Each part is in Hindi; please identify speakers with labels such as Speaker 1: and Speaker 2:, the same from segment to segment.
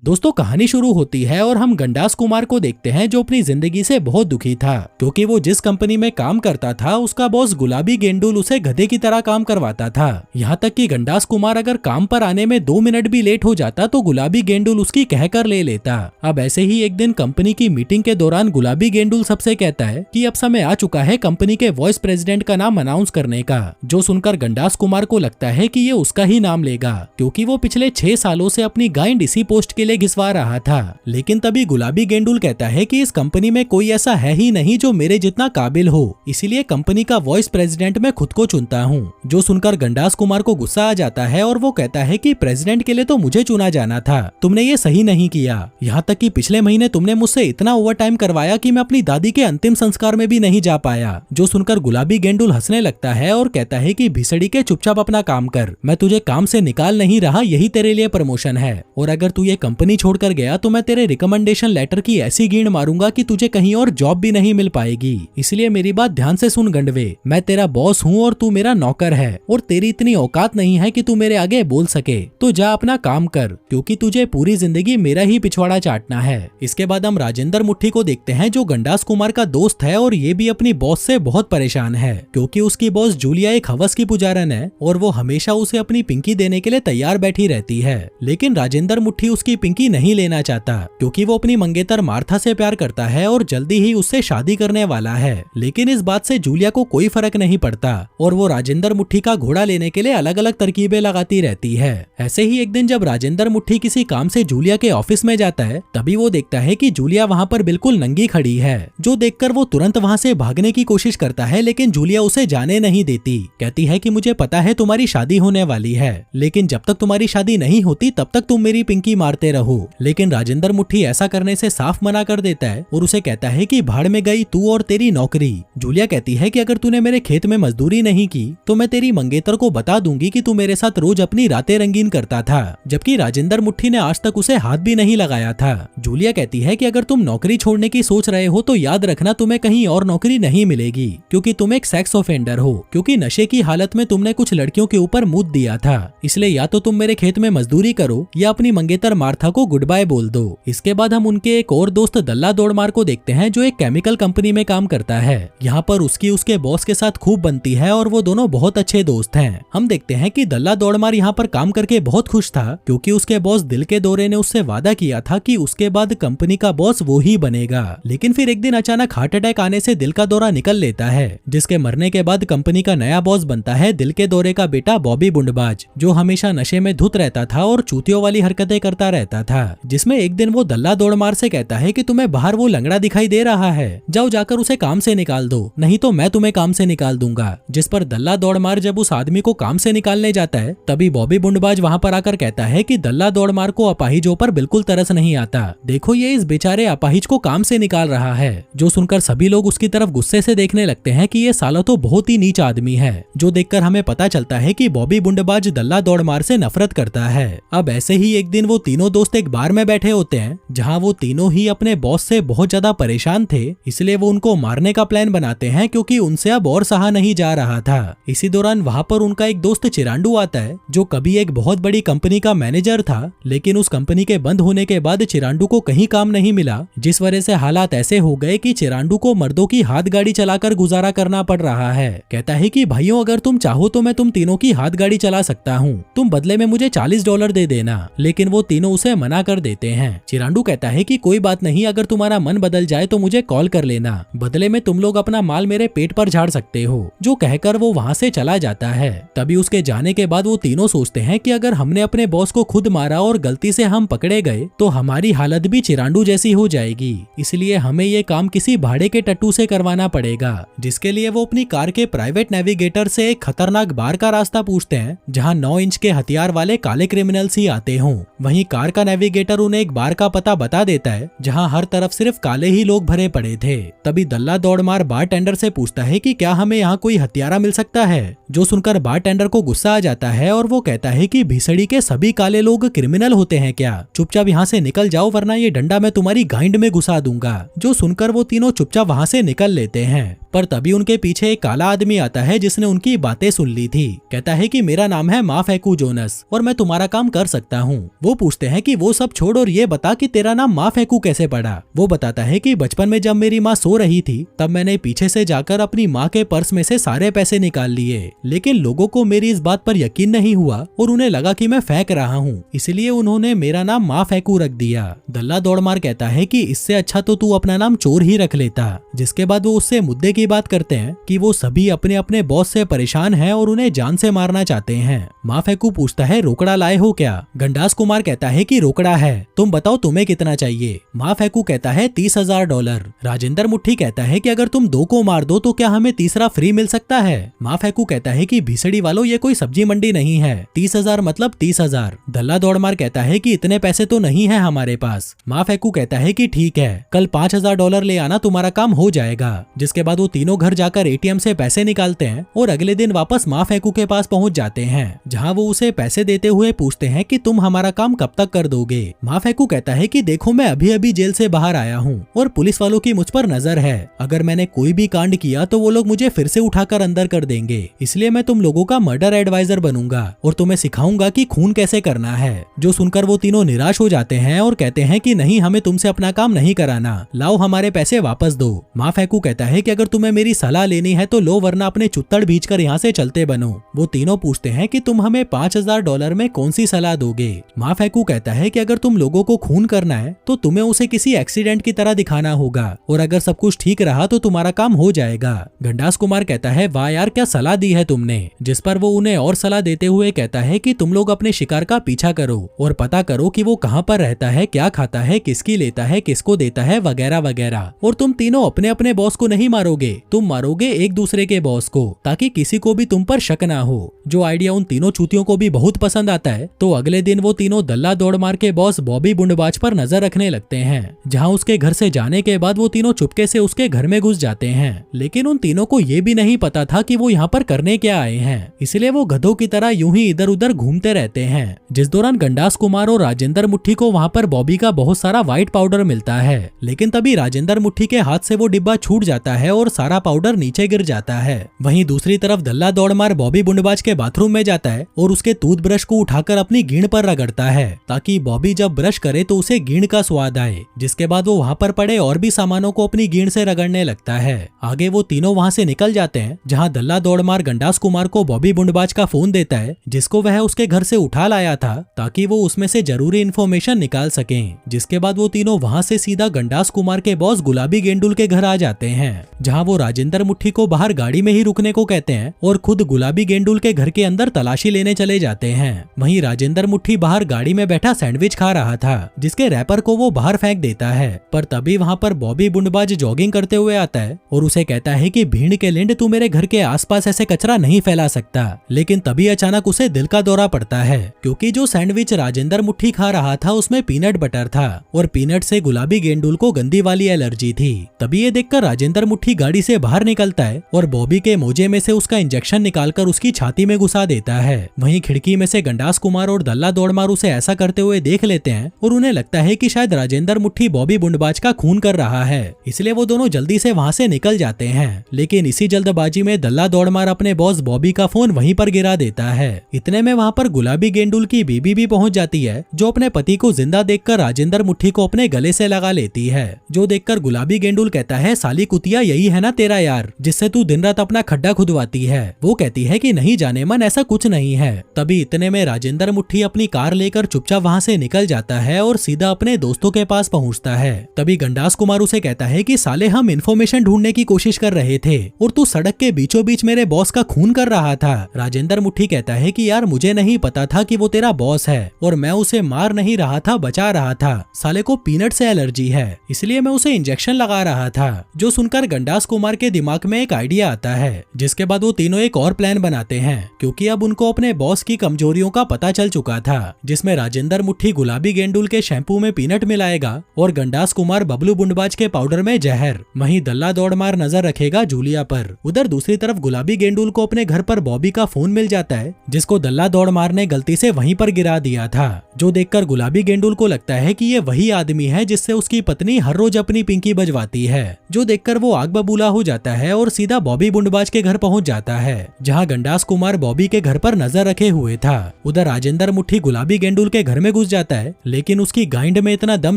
Speaker 1: दोस्तों कहानी शुरू होती है और हम गंडास कुमार को देखते हैं जो अपनी जिंदगी से बहुत दुखी था क्योंकि वो जिस कंपनी में काम करता था उसका बॉस गुलाबी गेंडुल उसे गधे की तरह काम करवाता था। यहाँ तक कि गंडास कुमार अगर काम पर आने में 2 मिनट भी लेट हो जाता तो गुलाबी गेंडुल उसकी कहकर ले लेता। अब ऐसे ही एक दिन कंपनी की मीटिंग के दौरान गुलाबी गेंडुल सबसे कहता है कि अब समय आ चुका है कंपनी के वाइस प्रेसिडेंट का नाम अनाउंस करने का, जो सुनकर गंडास कुमार को लगता है कि ये उसका ही नाम लेगा क्योंकि वो पिछले 6 सालों से अपनी गाइंड इसी पोस्ट के लिए घिसवा रहा था। लेकिन तभी गुलाबी गेंडुल कहता है कि इस कंपनी में कोई ऐसा है ही नहीं जो मेरे जितना काबिल हो, इसीलिए कंपनी का वाइस प्रेसिडेंट मैं खुद को चुनता हूँ। जो सुनकर गंडास कुमार को गुस्सा आ जाता है और वो कहता है कि प्रेसिडेंट के लिए तो मुझे चुना जाना था, तुमने ये सही नहीं किया। यहाँ तक कि पिछले महीने तुमने मुझसे इतना ओवर टाइम करवाया कि मैं अपनी दादी के अंतिम संस्कार में भी नहीं जा पाया। जो सुनकर गुलाबी गेंडुल हंसने लगता है और कहता है कि भिसड़ी के चुपचाप अपना काम कर, मैं तुझे काम से निकाल नहीं रहा, यही तेरे लिए प्रमोशन है और अगर तू ये कंपनी छोड़कर गया तो मैं तेरे रिकमेंडेशन लेटर की ऐसी गींड मारूंगा कि तुझे कहीं और जॉब भी नहीं मिल पाएगी। इसलिए मेरी बात ध्यान से सुन गंडवे, मैं तेरा बॉस हूँ और तू मेरा नौकर है और तेरी इतनी औकात नहीं है कि तू मेरे आगे बोल सके, तो जा अपना काम कर क्योंकि तुझे पूरी जिंदगी मेरा ही पिछवाड़ा चाटना है। इसके बाद हम राजेंद्र मुट्ठी को देखते हैं जो गंडास कुमार का दोस्त है और ये भी अपनी बॉस से बहुत परेशान है क्योंकि उसकी बॉस जूलिया एक हवस की पुजारन है और वो हमेशा उसे अपनी पिंकी देने के लिए तैयार बैठी रहती है। लेकिन राजेंद्र मुट्ठी उसकी पिंकी नहीं लेना चाहता क्योंकि वो अपनी मंगेतर मार्था से प्यार करता है और जल्दी ही उससे शादी करने वाला है। लेकिन इस बात से जूलिया को कोई फर्क नहीं पड़ता और वो राजेंद्र मुट्ठी का घोड़ा लेने के लिए अलग अलग तरकीबें लगाती रहती है। ऐसे ही एक दिन जब राजेंद्र मुट्ठी किसी काम से जूलिया के ऑफिस में जाता है तभी वो देखता है कि जूलिया वहाँ पर बिल्कुल नंगी खड़ी है, जो देखकर वो तुरंत वहाँ से भागने की कोशिश करता है लेकिन जूलिया उसे जाने नहीं देती। कहती है कि मुझे पता है तुम्हारी शादी होने वाली है, लेकिन जब तक तुम्हारी शादी नहीं होती तब तक तुम मेरी पिंकी मारते रहो। लेकिन राजेंद्र मुट्ठी ऐसा करने से साफ मना कर देता है और उसे कहता है कि भाड़ में गई तू और तेरी नौकरी। जूलिया कहती है कि अगर तूने मेरे खेत में मजदूरी नहीं की तो मैं तेरी मंगेतर को बता दूंगी कि तू मेरे साथ रोज अपनी रातें रंगीन करता था, जबकि राजेंद्र मुट्ठी ने आज तक उसे हाथ भी नहीं लगाया था। जूलिया कहती है कि अगर तुम नौकरी छोड़ने की सोच रहे हो तो याद रखना तुम्हें कहीं और नौकरी नहीं मिलेगी क्योंकि तुम एक सेक्स ऑफेंडर हो, क्योंकि नशे की हालत में तुमने कुछ लड़कियों के ऊपर मुंह दिया था, इसलिए या तो तुम मेरे खेत में मजदूरी करो या अपनी मंगेतर मार्था को गुड बाय बोल दो। इसके बाद हम उनके एक और दोस्त दल्ला दौड़मार को देखते हैं जो एक केमिकल कंपनी में काम करता है। यहाँ पर उसकी उसके बॉस के साथ खूब बनती है और वो दोनों बहुत अच्छे दोस्त हैं। हम देखते हैं कि दल्ला दौड़मार यहाँ पर काम करके बहुत खुश था क्योंकि उसके बॉस दिल के दौरे ने उससे वादा किया था कि उसके बाद कंपनी का बॉस वो ही बनेगा। लेकिन फिर एक दिन अचानक हार्ट अटैक आने से दिल का दौरा निकल लेता है, जिसके मरने के बाद कंपनी का नया बॉस बनता है दिल के दौरे का बेटा बॉबी बुंडबाज, जो हमेशा नशे में धुत रहता था और चूतियों वाली हरकतें करता रहता था। जिसमें एक दिन वो दल्ला दौड़मार से कहता है कि तुम्हें बाहर वो लंगड़ा दिखाई दे रहा है, जाओ जाकर उसे काम से निकाल दो, नहीं तो मैं तुम्हें काम से निकाल दूंगा। जिस पर दल्ला दौड़मार जब उस आदमी को काम से निकालने जाता है तभी बॉबी बुंडबाज वहाँ पर आकर कहता है कि दल्ला दौड़मार को अपाहिजों पर बिल्कुल तरस नहीं आता, देखो ये इस बेचारे अपाहिज को काम से निकाल रहा है। जो सुनकर सभी लोग उसकी तरफ गुस्से से देखने लगते हैं कि ये साला तो बहुत ही नीच आदमी है, जो देखकर हमें पता चलता है कि बॉबी बुंडबाज दल्ला दौड़मार से नफरत करता है। अब ऐसे ही एक दिन वो तीनों दोस्त एक बार में बैठे होते हैं जहाँ वो तीनों ही अपने बॉस से बहुत ज्यादा परेशान थे, इसलिए वो उनको मारने का प्लान बनाते हैं क्योंकि उनसे अब और सहा नहीं जा रहा था। इसी दौरान वहाँ पर उनका एक दोस्त चिरांडू आता है जो कभी एक बहुत बड़ी कंपनी का मैनेजर था, लेकिन उस कंपनी के बंद होने के बाद चिरांडू को कहीं काम नहीं मिला, जिस वजह से हालात ऐसे हो गए कि चिरांडू को मर्दों की हाथ गाड़ी चलाकर गुजारा करना पड़ रहा है। कहता है कि भाइयों अगर तुम चाहो तो मैं तुम तीनों की हाथ गाड़ी चला सकता हूँ, तुम बदले में मुझे $40 दे देना, लेकिन वो तीनों उसे मना कर देते हैं। चिरांडू कहता है कि कोई बात नहीं, अगर तुम्हारा मन बदल जाए तो मुझे कॉल कर लेना, बदले में तुम लोग अपना माल मेरे पेट पर झाड़ सकते हो। जो कहकर वो वहाँ से चला जाता है। तभी उसके जाने के बाद वो तीनों सोचते हैं कि अगर हमने अपने बॉस को खुद मारा और गलती से हम पकड़े गए तो हमारी हालत भी चिरांडू जैसी हो जाएगी, इसलिए हमें ये काम किसी भाड़े के टट्टू से करवाना पड़ेगा, जिसके लिए वो अपनी कार के प्राइवेट नेविगेटर से एक खतरनाक बार का रास्ता पूछते हैं जहाँ 9 इंच के हथियार वाले काले क्रिमिनल्स ही आते हों। वहीं कार का नेविगेटर उन्हें एक बार का पता बता देता है जहाँ हर तरफ सिर्फ काले ही लोग भरे पड़े थे। तभी दल्ला दौड़मार बार टेंडर से पूछता है कि क्या हमें यहाँ कोई हत्यारा मिल सकता है, जो सुनकर बार टेंडर को गुस्सा आ जाता है और वो कहता है कि भिसड़ी के सभी काले लोग क्रिमिनल होते हैं क्या, चुपचाप यहाँ से निकल जाओ वरना ये डंडा मैं तुम्हारी गाइंड में घुसा दूंगा। जो सुनकर वो तीनों चुपचाप वहाँ से निकल लेते हैं। पर तभी उनके पीछे एक काला आदमी आता है जिसने उनकी बातें सुन ली थी। कहता है कि मेरा नाम है माफेकू जोनस और मैं तुम्हारा काम कर सकता हूँ। वो पूछते हैं कि वो सब छोड़ और ये बता कि तेरा नाम माफेकू कैसे पड़ा। वो बताता है कि बचपन में जब मेरी माँ सो रही थी तब मैंने पीछे से जाकर अपनी माँ के पर्स में से सारे पैसे निकाल लिए, लेकिन लोगों को मेरी इस बात पर यकीन नहीं हुआ और उन्हें लगा कि मैं फेंक रहा हूँ, इसलिए उन्होंने मेरा नाम माफेकू रख दिया। दल्ला दौड़मार कहता है कि इससे अच्छा तो तू अपना नाम चोर ही रख लेता। जिसके बाद वो उससे मुद्दे की बात करते हैं कि वो सभी अपने अपने बॉस से परेशान हैं और उन्हें जान से मारना चाहते हैं। माफेकू पूछता है रोकड़ा लाए हो क्या? गंडास कुमार कहता है कि रोकड़ा है, तुम बताओ तुम्हें कितना चाहिए? माफेकू कहता है $30,000। राजेंद्र मुट्ठी कहता है कि अगर तुम 2 को मार दो तो क्या हमें तीसरा फ्री मिल सकता है? माफेकू कहता है कि भीसड़ी वालों ये कोई सब्जी मंडी नहीं है, 30,000 मतलब 30,000। दल्ला दौड़मार कहता है कि इतने पैसे तो नहीं है हमारे पास। माफेकू कहता है कि ठीक है, कल $5,000 ले आना, तुम्हारा काम हो जाएगा। जिसके बाद वो तीनों घर जाकर एटीएम से पैसे निकालते हैं और अगले दिन वापस माफेकू के पास पहुंच जाते हैं, जहां वो उसे पैसे देते हुए पूछते हैं कि तुम हमारा काम कब तक कर दोगे? माफेकू कहता है कि देखो मैं अभी अभी जेल से बाहर आया हूँ और पुलिस वालों की मुझ पर नजर है, अगर मैंने कोई भी कांड किया तो वो लोग मुझे फिर से उठाकर अंदर कर देंगे, इसलिए मैं तुम लोगों का मर्डर एडवाइजर बनूंगा और तुम्हें सिखाऊंगा कि खून कैसे करना है। जो सुनकर वो तीनों निराश हो जाते हैं और कहते हैं कि नहीं, हमें तुमसे अपना काम नहीं कराना, लाओ हमारे पैसे वापस दो। माफेकू कहता है कि अगर तुम्हें मेरी सलाह लेनी है तो लो, वरना अपने चुत्तड़ भींचकर यहाँ से चलते बनो। वो तीनों पूछते हैं कि तुम हमें $5,000 में कौन सी सलाह दोगे? माफेकू कहता है कि अगर तुम लोगों को खून करना है तो तुम्हें उसे किसी एक्सीडेंट की तरह दिखाना होगा और अगर सब कुछ ठीक रहा तो तुम्हारा काम हो जाएगा। गंडास कुमार कहता है वाह यार, क्या सलाह दी है तुमने। जिस पर वो उन्हें और सलाह देते हुए कहता है कि तुम लोग अपने शिकार का पीछा करो और पता करो कि वो कहाँ पर रहता है, क्या खाता है, किसकी लेता है, किसको देता है, वगैरह वगैरह। और तुम तीनों अपने अपने बॉस को नहीं मारोगे, तुम मारोगे एक दूसरे के बॉस को, ताकि किसी को भी तुम पर शक ना हो। जो आइडिया उन तीनों चूतियों को भी बहुत पसंद आता है, तो अगले दिन वो तीनों दल्ला दौड़मार के बॉस बॉबी बुंडबाज पर नजर रखने लगते हैं, जहां उसके घर से जाने के बाद वो तीनों चुपके से उसके घर में घुस जाते हैं। लेकिन उन तीनों को ये भी नहीं पता था कि वो यहाँ पर करने क्या आए हैं, इसलिए वो गधों की तरह यूं ही इधर उधर घूमते रहते हैं। जिस दौरान गंडास कुमार और राजेंद्र मुट्ठी को वहाँ पर बॉबी का बहुत सारा व्हाइट पाउडर मिलता है, लेकिन तभी राजेंद्र मुट्ठी के हाथ से वो डिब्बा छूट जाता है और सारा पाउडर नीचे गिर जाता है। वहीं दूसरी तरफ दल्ला दौड़मार बॉबी बुंडबाज के बाथरूम में जाता है और उसके टूथब्रश को उठाकर अपनी गींड पर रगड़ता है, ताकि बॉबी जब ब्रश करे तो उसे गींड का स्वाद आए। जिसके बाद वो वहाँ पर पड़े और भी सामानों को अपनी गींड से रगड़ने लगता है। आगे वो तीनों वहाँ से निकल जाते हैं, जहाँ दल्ला दौड़मार गंडास कुमार को बॉबी बुंडबाज का फोन देता है, जिसको वह उसके घर से उठा लाया था, ताकि वो उसमें से जरूरी इन्फॉर्मेशन निकाल सकें। जिसके बाद वो तीनों वहाँ से सीधा गंडास कुमार के बॉस गुलाबी गेंडुल के घर आ जाते हैं, जहाँ वो राजेंद्र मुट्ठी को बाहर गाड़ी में ही रुकने को कहते हैं और खुद गुलाबी गेंडुल के घर के अंदर तलाशी लेने चले जाते हैं। वहीं राजेंद्र मुट्ठी बाहर गाड़ी में बैठा सैंडविच खा रहा था, जिसके रैपर को वो बाहर फेंक देता है, पर तभी वहाँ पर बॉबी बुंडबाज जॉगिंग करते हुए आता है और उसे कहता है कि भीड़ के लिंड, तू मेरे घर के आसपास ऐसे कचरा नहीं फैला सकता। लेकिन तभी अचानक उसे दिल का दौरा पड़ता है, क्योंकि जो सैंडविच राजेंद्र मुट्ठी खा रहा था उसमें पीनट बटर था और पीनट से गुलाबी गेंडुल को गंदी वाली एलर्जी थी। तभी ये देखकर राजेंद्र मुट्ठी गाड़ी से बाहर निकलता है और बॉबी के मोजे में से उसका इंजेक्शन निकालकर उसकी छाती में घुसा देता है। वहीं खिड़की में से गंडास कुमार और दल्ला दौड़मार उसे ऐसा करते हुए देख लेते हैं और उन्हें लगता है कि शायद राजेंद्र मुट्ठी बॉबी बुंडबाज का खून कर रहा है, इसलिए वो दोनों जल्दी से वहाँ से निकल जाते हैं। लेकिन इसी जल्दबाजी में दल्ला दौड़मार अपने बॉस बॉबी का फोन वहीं पर गिरा देता है। इतने में वहाँ पर गुलाबी गेंडुल की बीबी भी पहुँच जाती है, जो अपने पति को जिंदा देखकर राजेंद्र मुट्ठी को अपने गले से लगा लेती है। जो देखकर गुलाबी गेंडुल कहता है, साली कुतिया, यही है ना तेरा यार जिससे तू दिन रात अपना खड्डा खुदवाती है। वो कहती है कि नहीं जाने मन, ऐसा कुछ नहीं है। तभी इतने में राजेंद्र मुट्ठी अपनी कार लेकर चुपचाप वहाँ से निकल जाता है और सीधा अपने दोस्तों के पास पहुँचता है। तभी गंडास कुमार उसे कहता है कि साले, हम इन्फॉर्मेशन ढूंढने की कोशिश कर रहे थे और तू सड़क के बीचों बीच मेरे बॉस का खून कर रहा था। राजेंद्र मुट्ठी कहता है कि यार मुझे नहीं पता था कि वो तेरा बॉस है और मैं उसे मार नहीं रहा था, बचा रहा था। साले को पीनट से एलर्जी है, इसलिए मैं उसे इंजेक्शन लगा रहा था। जो सुनकर गंडास कुमार के दिमाग में एक आइडिया आता है, जिसके बाद वो तीनों एक और प्लान बनाते हैं, क्योंकि अब उनको अपने बॉस की कमजोरियों का पता चल चुका था, जिसमें राजेंद्र मुट्ठी गुलाबी गेंडुल के शैम्पू में पीनट मिलाएगा और गंडास कुमार बबलू बुंडबाज के पाउडर में जहर। वहीं दल्ला दौड़मार नजर रखेगा जूलिया पर। उधर दूसरी तरफ गुलाबी गेंडुल को अपने घर पर बॉबी का फोन मिल जाता है, जिसको दल्ला दौड़मार ने गलती से वहीं पर गिरा दिया था। जो देखकर गुलाबी गेंडुल को लगता है कि ये वही आदमी है जिससे उसकी पत्नी हर रोज अपनी पिंकी बजवाती है। जो देखकर वो आग बबूला हो जाता है और सीधा बॉबी बुंडबाज के घर पहुंच जाता है, जहां गंडास कुमार बॉबी के घर पर नजर रखे हुए था। उधर राजेंद्र मुट्ठी गुलाबी गेंडुल के घर में घुस जाता है, लेकिन उसकी गाइंड में इतना दम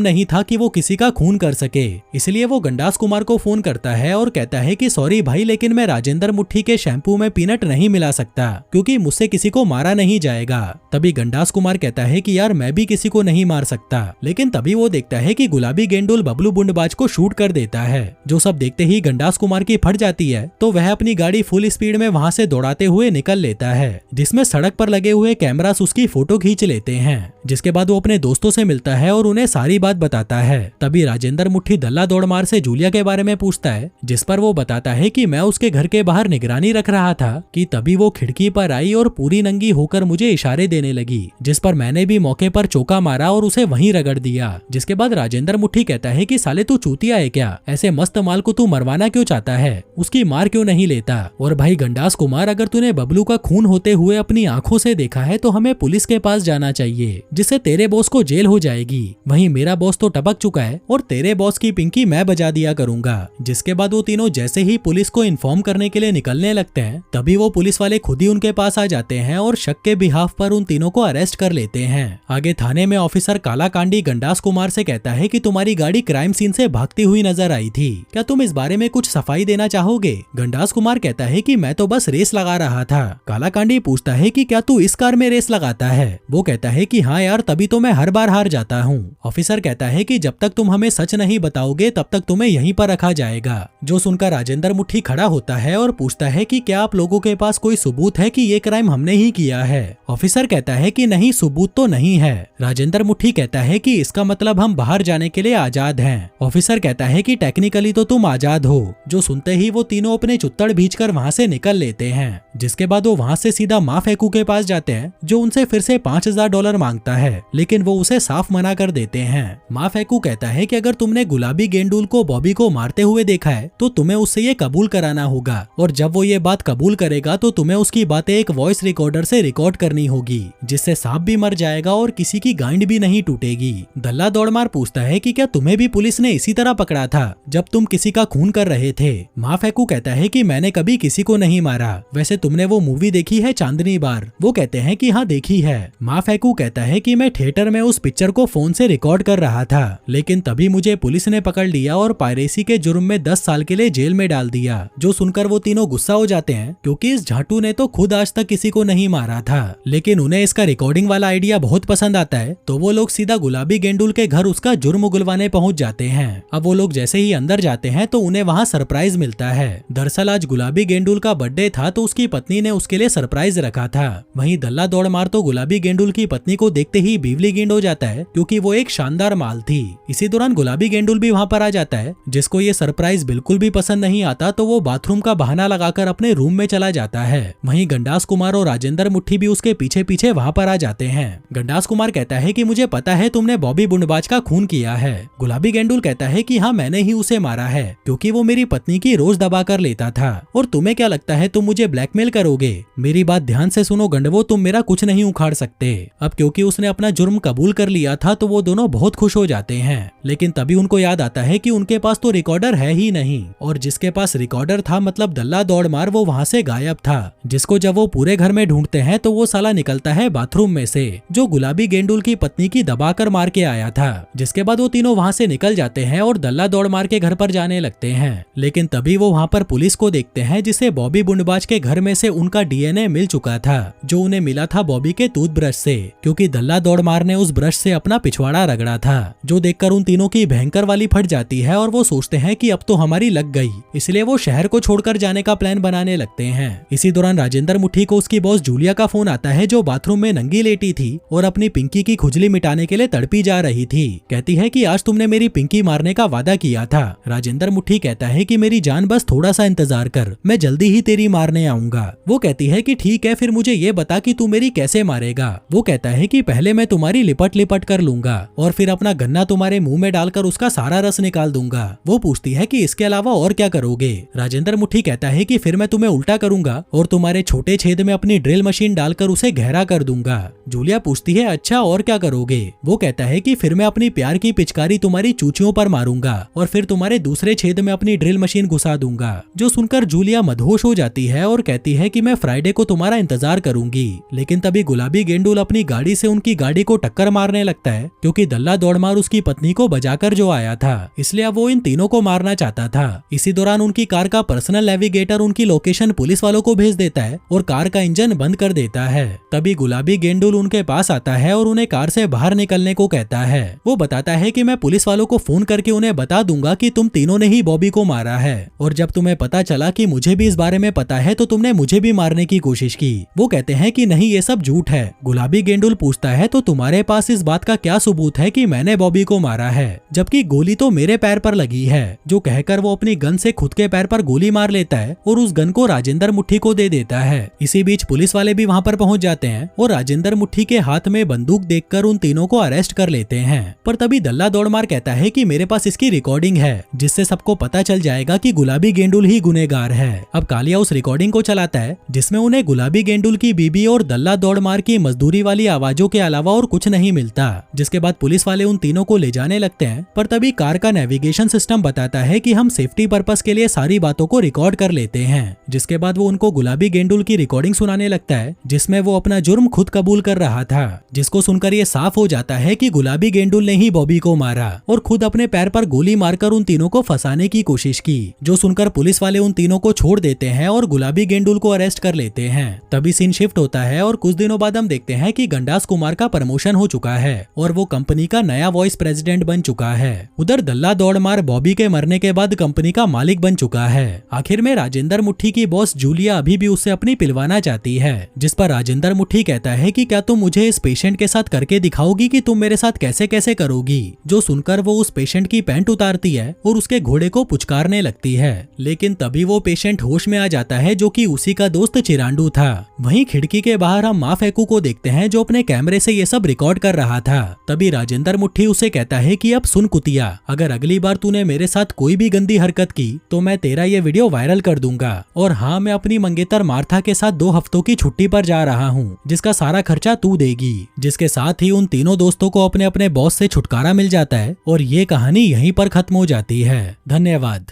Speaker 1: नहीं था कि वो किसी का खून कर सके। इसलिए वो गंडास कुमार को फोन करता है और कहता है कि सॉरी भाई, लेकिन मैं राजेंद्र मुट्ठी के शैम्पू में पीनट नहीं मिला सकता क्योंकि मुझसे किसी को मारा नहीं जाएगा। तभी गंडास कुमार कहता है कि यार मैं भी किसी को नहीं मार सकता, लेकिन तभी वो देखता है कि गुलाबी गेंडुल बबलू बुंडबाज को शूट कर देता है। जो सब देखते ही गंडास कुमार की फट जाती है तो वह अपनी गाड़ी फुल स्पीड में वहां से दौड़ाते हुए निकल लेता है, जिसमें सड़क पर लगे हुए कैमरास उसकी फोटो खींच लेते हैं। जिसके बाद वो अपने दोस्तों से मिलता है और उन्हें सारी बात बताता है। तभी राजेंद्र मुट्ठी दल्ला दौड़मार से जूलिया के बारे में पूछता है, जिस पर वो बताता है कि मैं उसके घर के बाहर निगरानी रख रहा था कि तभी वो खिड़की पर आई और पूरी नंगी होकर मुझे इशारे देने लगी, जिस पर मैंने भी मौके पर चौका मारा और उसे वहीं रगड़ दिया। जिसके बाद राजेंद्र मुट्ठी कहता है कि साले तू चूतिया है क्या, ऐसे मस्त माल को तू मरवाना क्यों चाहता है, उसकी मार क्यों नहीं लेता। और भाई गंडास कुमार, अगर तूने बबलू का खून होते हुए अपनी आंखों से देखा है तो हमें पुलिस के पास जाना चाहिए, जिससे तेरे बॉस को जेल हो जाएगी। वहीं मेरा बॉस तो टपक चुका है और तेरे बॉस की पिंकी मैं बजा दिया करूंगा। जिसके बाद वो तीनों जैसे ही पुलिस को इन्फॉर्म करने के लिए निकलने लगते हैं, तभी वो पुलिस वाले खुद ही उनके पास आ जाते हैं और शक के बिहाफ पर उन तीनों को अरेस्ट कर लेते हैं। आगे थाने में ऑफिसर कालाकांडी गंडास कुमार से कहता है कि तुम्हारी गाड़ी क्राइम सीन से भागती हुई नजर आई थी, क्या तुम इस बारे में कुछ सफाई देना चाहोगे। गंडास कुमार कहता है कि मैं तो बस रेस लगा रहा था। कालाकांडी पूछता है कि क्या तू इस कार में रेस लगाता है। वो कहता है कि हाँ यार, तभी तो मैं हर बार हार जाता हूँ। ऑफिसर कहता है कि जब तक तुम हमें सच नहीं बताओगे तब तक तुम्हें यहीं पर रखा जाएगा। जो सुनकर राजेंद्र मुट्ठी खड़ा होता है और पूछता है कि क्या आप लोगों के पास कोई सबूत है कि ये क्राइम हमने ही किया है। ऑफिसर कहता है कि नहीं, सबूत तो नहीं है। राजेंद्र मुट्ठी कहता है कि इसका मतलब हम बाहर जाने के लिए आजाद हैं। ऑफिसर कहता है कि टेक्निकली तो तुम आजाद हो। जो सुनते ही वो तीनों अपने चुत्तड़ भींचकर वहाँ से निकल लेते हैं। जिसके बाद वो वहाँ से सीधा माफेकू के पास जाते हैं, जो उनसे फिर से $5000 मांगता है, लेकिन वो उसे साफ मना कर देते हैं। माफेकू कहता है कि अगर तुमने गुलाबी गेंडुल को बॉबी को मारते हुए देखा है तो तुम्हें उससे ये कबूल कराना होगा, और जब वो ये बात कबूल करेगा तो तुम्हें उसकी बातें एक वॉइस रिकॉर्डर से रिकॉर्ड करनी होगी, जिससे सांप भी मर जाएगा और किसी की गांड भी नहीं टूटेगी। दल्ला दौड़मार पूछता है कि क्या तुम्हें भी पुलिस ने इसी तरह पकड़ा था जब तुम किसी का खून कर रहे थे। माफेकू कहता है कि मैंने कभी किसी को नहीं मारा। वैसे तुमने वो मूवी देखी है चांदनी बार। वो कहते हैं कि हाँ देखी है। माफेकू कहता है कि मैं थिएटर में उस पिक्चर को फोन से रिकॉर्ड कर रहा था, लेकिन तभी मुझे पुलिस ने पकड़ लिया और पायरेसी के जुर्म में 10 साल के लिए जेल में डाल दिया। जो सुनकर वो तीनों गुस्सा हो जाते हैं, क्योंकि इस झाटू ने तो खुद आज तक किसी को नहीं मारा था, लेकिन उन्हें इसका रिकॉर्डिंग वाला आइडिया बहुत पसंद आता है। तो वो लोग सीधा गुलाबी गेंडुल के घर उसका जुर्म उगलवाने पहुंच जाते हैं। अब वो लोग जैसे ही अंदर जाते हैं तो उन्हें वहाँ सरप्राइज मिलता है। दरअसल आज गुलाबी गेंडुल का बर्थडे था तो उसकी पत्नी ने उसके लिए सरप्राइज रखा था। वहीं दल्ला दौड़मार तो गुलाबी गेंडुल की पत्नी को देखते ही बीवली गेंड हो जाता है, क्योंकि वो एक शानदार माल थी। इसी दौरान गुलाबी गेंडुल भी वहाँ पर आ जाता है, जिसको ये सरप्राइज बिल्कुल भी पसंद नहीं आता, तो वो बाथरूम का बहाना लगाकर अपने रूम में चला जाता है। वहीं गंडास कुमार और राजेंद्र मुट्ठी भी उसके पीछे पीछे वहाँ पर आ जाते हैं। गंडास कुमार कहता है कि मुझे पता है तुमने बॉबी बुंडबाज का खून किया है। गुलाबी गेंडुल कहता है कि हाँ मैंने ही उसे मारा है, क्योंकि वो मेरी पत्नी की रोज दबा कर लेता था। और तुम्हें क्या लगता है तुम मुझे ब्लैकमेल करोगे? मेरी बात ध्यान से सुनो गंडवो, तुम मेरा कुछ नहीं उखाड़ सकते। अब क्योंकि उसने अपना जुर्म कबूल कर लिया था तो वो दोनों बहुत खुश हो जाते हैं, लेकिन तभी उनको याद आता है कि उनके पास तो रिकॉर्डर है ही नहीं, और जिसके पास रिकॉर्डर था मतलब दल्ला दौड़मार, वो वहाँ से गायब था। जिसको जब वो पूरे घर में ढूंढते हैं तो वो साला निकलता है बाथरूम में से, जो गुलाबी गेंडुल की पत्नी की दबाकर मार के आया था। जिसके बाद वो तीनों वहाँ से निकल जाते हैं और दल्ला दौड़मार के घर पर जाने लगते हैं। लेकिन तभी वो वहाँ पर पुलिस को देखते हैं, जिसे बॉबी बुंडबाज के घर में से उनका डीएनए मिल चुका था, जो उन्हें मिला था बॉबी के टूथब्रश से, क्योंकि दल्ला दौड़मार ने उस ब्रश से अपना पिछवाड़ा रगड़ा था। जो देखकर उन तीनों की भयंकर वाली फट जाती है और वो सोचते हैं कि अब तो हमारी लग गई, इसलिए वो शहर को छोड़कर जाने का प्लान बनाने लगते हैं। इसी दौरान राजेंद्र मुट्ठी को उसकी बॉस जूलिया का फोन आता है, जो बाथरूम में नंगी लेटी थी और अपनी पिंकी की खुजली मिटाने के लिए तड़पी जा रही थी। कहती है कि आज तुमने मेरी पिंकी मारने का वादा किया था। राजेंद्र मुट्ठी कहता है कि मेरी जान बस थोड़ा सा इंतजार कर, मैं जल्दी ही तेरी मारने आऊंगा। वो कहती है कि ठीक है, फिर मुझे ये बता कि तू मेरी कैसे मारेगा। वो कहता है कि पहले मैं तुम्हारी लिपट लिपट कर लूंगा और फिर अपना गन्ना तुम्हारे मुंह में डालकर उसका सारा रस निकाल दूंगा। वो पूछती है कि इसके अलावा और क्या करोगे। राजेंद्र मुट्ठी कहता है कि फिर मैं तुम्हें उल्टा करूंगा और तुम्हारे छोटे छेद में अपनी ड्रिल मशीन डालकर उसे गहरा कर दूंगा। जूलिया पूछती है अच्छा और क्या करोगे। वो कहता है कि फिर मैं अपनी प्यार की पिचकारी तुम्हारी चूचियों पर मारूंगा और फिर तुम्हारे दूसरे छेद में अपनी ड्रिल मशीन घुसा दूंगा। जो सुनकर जूलिया मदहोश हो जाती है और कहती है कि मैं फ्राइडे को तुम्हारा इंतजार करूंगी। लेकिन तभी गुलाबी गेंडुल अपनी गाड़ी से उनकी गाड़ी गाड़ी को टक्कर मारने लगता है क्योंकि दल्ला दौड़मार उसकी पत्नी को बजाकर जो आया था, इसलिए अब वो इन तीनों को मारना चाहता था। इसी दौरान उनकी कार का पर्सनल नेविगेटर उनकी लोकेशन पुलिस वालों को भेज देता है और कार का इंजन बंद कर देता है। तभी गुलाबी गेंडुल उनके पास आता है और उन्हें कार से बाहर निकलने को कहता है। वो बताता है कि मैं पुलिस वालों को फोन करके उन्हें बता दूंगा कि तुम तीनों ने ही बॉबी को मारा है, और जब तुम्हें पता चला कि मुझे भी इस बारे में पता है तो तुमने मुझे भी मारने की कोशिश की। वो कहते हैं कि नहीं, ये सब झूठ है। गुलाबी गेंडुल पूछता है तो तुम्हारे पास इस बात का क्या सबूत है कि मैंने बॉबी को मारा है, जबकि गोली तो मेरे पैर पर लगी है। जो कहकर वो अपनी गन से खुद के पैर पर गोली मार लेता है और उस गन को राजेंद्र मुट्ठी को दे देता है। इसी बीच पुलिस वाले भी वहाँ पर पहुँच जाते हैं और राजेंद्र मुट्ठी के हाथ में बंदूक देखकर उन तीनों को अरेस्ट कर लेते हैं। पर तभी दल्ला दौड़मार कहता है कि मेरे पास इसकी रिकॉर्डिंग है, जिससे सबको पता चल जाएगा कि गुलाबी गेंडुल ही गुनहगार है। अब कालिया उस रिकॉर्डिंग को चलाता है जिसमें उन्हें गुलाबी गेंडुल की बीबी और दल्ला दौड़मार की मजदूरी वाली आवाजों के अलावा और कुछ नहीं मिलता। जिसके बाद पुलिस वाले उन तीनों को ले जाने लगते हैं, पर तभी कार का नेविगेशन सिस्टम बताता है कि हम सेफ्टी पर्पस के लिए सारी बातों को रिकॉर्ड कर लेते हैं। जिसके बाद वो उनको गुलाबी गेंडुल की रिकॉर्डिंग सुनाने लगता है जिसमें वो अपना जुर्म खुद कबूल कर रहा था, जिसको सुनकर ये साफ हो जाता है कि गुलाबी गेंडुल ने ही बॉबी को मारा और खुद अपने पैर पर गोली मारकर उन तीनों को फंसाने की कोशिश की। जो सुनकर पुलिस वाले उन तीनों को छोड़ देते हैं और गुलाबी गेंडुल को अरेस्ट कर लेते हैं। तभी सीन शिफ्ट होता है और कुछ दिनों बाद हम देखते हैं कि गंडास कुमार का प्रमोशन हो चुका है और वो कंपनी का नया वाइस प्रेसिडेंट बन चुका है। उधर दल्ला दौड़मार बॉबी के मरने के बाद कंपनी का मालिक बन चुका है। आखिर में राजेंद्र मुट्ठी की बॉस जूलिया अभी भी उससे अपनी पिलवाना चाहती है, जिस पर राजेंद्र मुट्ठी कहता है कि क्या तुम मुझे इस पेशेंट के साथ करके दिखाओगी कि तुम मेरे साथ कैसे कैसे करोगी। जो सुनकर वो उस पेशेंट की पैंट उतारती है और उसके घोड़े को पुचकारने लगती है, लेकिन तभी वो पेशेंट होश में आ जाता है जो कि उसी का दोस्त चिरांडू था। वहीं खिड़की के बाहर हम माँ फेकू को देखते हैं जो अपने कैमरे से ये सब रिकॉर्ड कर रहा था। तभी राजेंद्र मुट्ठी उसे कहता है कि अब सुन कुतिया, अगर अगली बार तूने मेरे साथ कोई भी गंदी हरकत की तो मैं तेरा ये वीडियो वायरल कर दूंगा। और हाँ, मैं अपनी मंगेतर मार्था के साथ 2 हफ्तों की छुट्टी पर जा रहा हूँ, जिसका सारा खर्चा तू देगी। जिसके साथ ही उन तीनों दोस्तों को अपने अपने बॉस से छुटकारा मिल जाता है और ये कहानी यहीं पर खत्म हो जाती है। धन्यवाद।